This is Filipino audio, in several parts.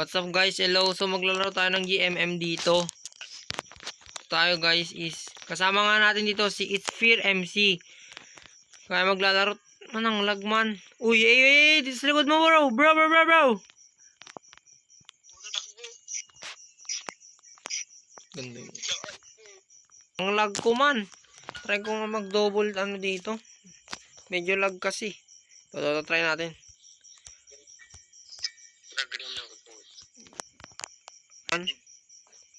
What's up guys? Hello. So maglalaro tayo ng GMM dito. Tayo guys is kasama nga natin dito si It's Fear MC. Kaya maglalaro manang lagman. Uy, dito sa likod mo bro. Bro. Ganda yun. Ang lag ko man. Try ko nga mag-double ano dito. Medyo lag kasi. Ito, try natin.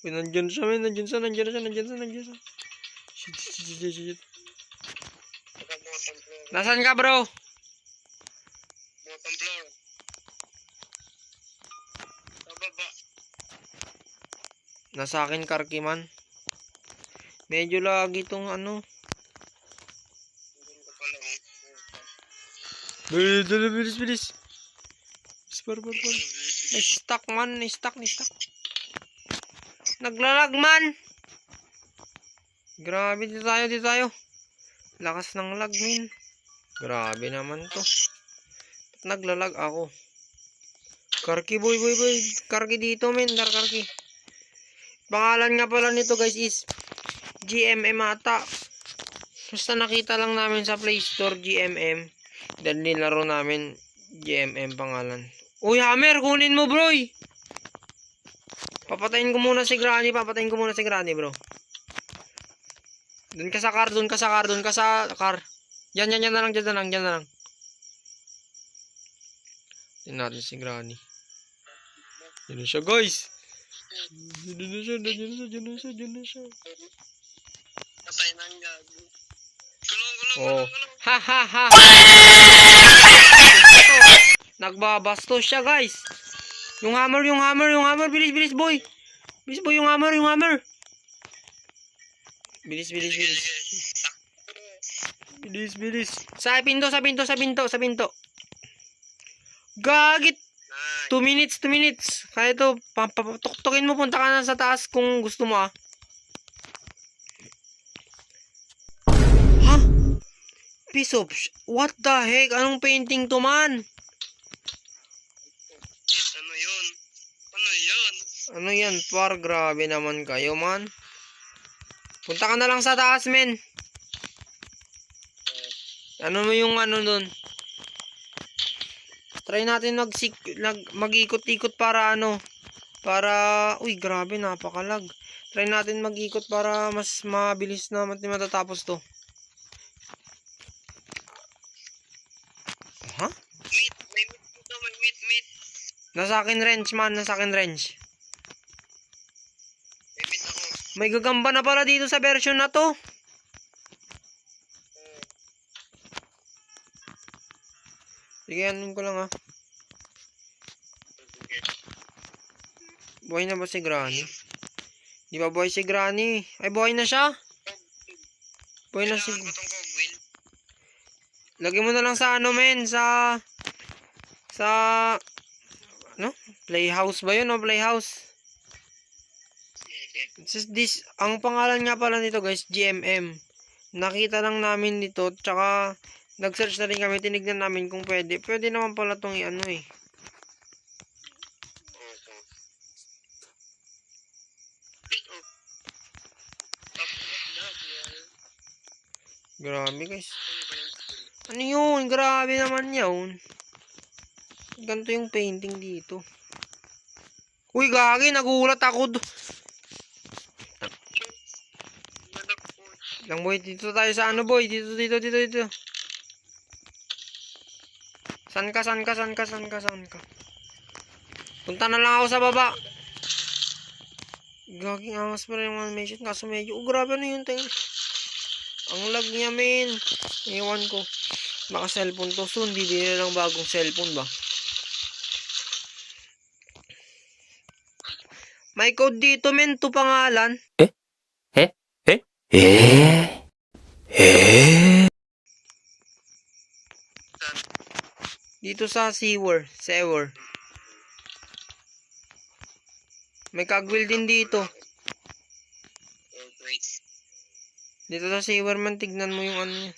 Uy, nandiyan siya. Shit. Nasaan ka bro? Bottom floor. Sa baba. Nasa akin karki man. Medyo lagi tong ano. Bilis. Par. Na-stuck man. Naglalag man. Grabe, dito tayo. Lakas ng lag min. Grabe naman to. Ba't naglalag ako? Karki boy. Karki dito men. Karki. Pangalan nga pala nito guys is GMM ata. Basta nakita lang namin sa Play Store GMM. Dahil nilaro namin GMM pangalan. Uy Hammer, kunin mo bro. Papatayin ko muna si Granny bro. Doon ka sa car. Yan na lang. Tingnan natin si Granny. Yan na siya guys. Diyan na siya. Patay na ang gago. Oh. Ha. Nagbabastos siya guys. Yung hammer. Bilis boy. Bilis boy yung hammer. Bilis. Sa pinto. Gagit. 2 minutes. Kaya ito, tuktukin mo, punta ka na sa taas kung gusto mo ah. Ha? Piece of what the heck? Anong painting to man? Ano yan? Par, grabe naman kayo man. Punta ka na lang sa taas men. Ano mo yung ano dun? Try natin mag-ikot-ikot para ano. Uy grabe napakalag. Try natin mag-ikot para mas mabilis na matatapos to. Ha? May meat. Nasa akin range. May meat ako. May gagamba na pala dito sa version na to. Sige, anin ko lang ha. Buhay na ba si Granny? Di ba buhay si Granny? Ay, buhay na siya? Buhay na si... Lagay mo na lang sa ano men, sa... Ano? Playhouse ba yun o playhouse? This, ang pangalan nga pala nito guys, GMM. Nakita lang namin dito, tsaka nag-search na rin kami, tinignan namin kung pwede. Pwede naman pala itong i-ano eh. Grabe guys. Ano yun? Grabe naman yun. Ganito yung painting dito. Uy gagi, nagulat ako. Lang boy, dito tayo sa ano boy. Dito. San ka? Punta na lang ako sa baba. Gaging angas pa rin yung animation. Kaso medyo, grabe ano yun tayo. Ang lag niya men. Ewan ko. Baka cellphone to soon. Bibili na lang bagong cellphone ba. May code dito men. To pangalan. Dito sa sewer. May kagwil din dito. Dito sa sewer man, tignan mo yung ano niya.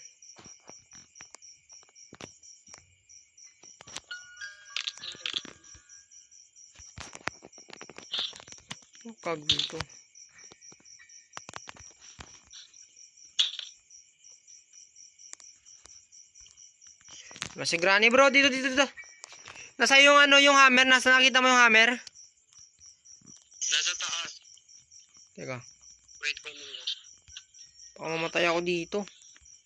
Kag dito. Wala si Granny bro, dito. Nasa yung ano, yung hammer, nasa nakita mo yung hammer? Nasa taas. Teka, Wait ko muna. baka mamatay ako dito.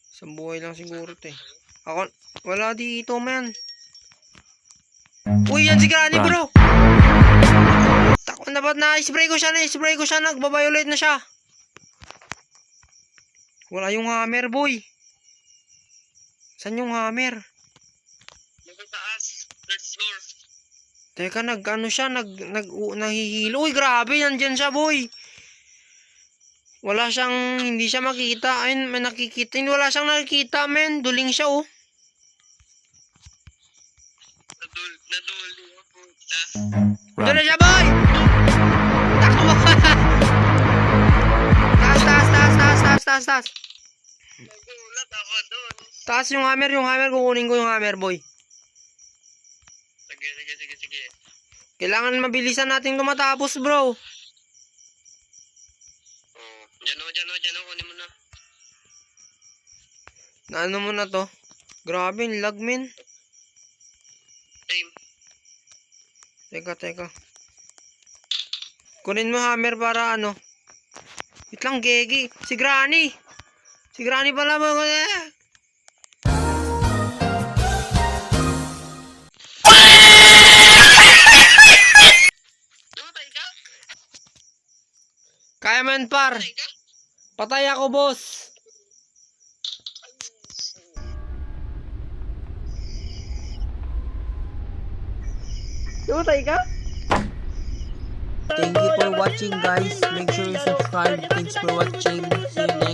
Isang buhay lang siguro to eh. Ako, wala dito man. Uy, yan si Granny bro! Tako na ba't na-spray ko siya, nagbabiolate na siya. Wala yung hammer boy. Saan yung hammer? Nasa taas. Third floor. Teka, nag-ano siya, nahihilo. Uy, grabe, nandyan siya, boy. Wala siyang, hindi siya makikita. Ayun, may nakikita. Wala siyang nakikita, men. Duling siya, oh. Naduli ako. Duling siya, boy! Takbo! Taas. Nagulat ako doon. Taas yung hammer, kukunin ko yung hammer, boy. Sige. Kailangan mabilisan natin matapos, bro. Oh, dyan o, kunin mo na. Naano mo na to? Grabe, lag, men. Time. Teka. Kunin mo hammer para ano. Wait lang, Gegi. Si Granny pala mo. Namatay ka? Kaya mo yan, par. Namatay ka? Patay ako, boss. Namatay ka? Thank you for watching, guys. Make sure you subscribe. Thanks for watching. See you next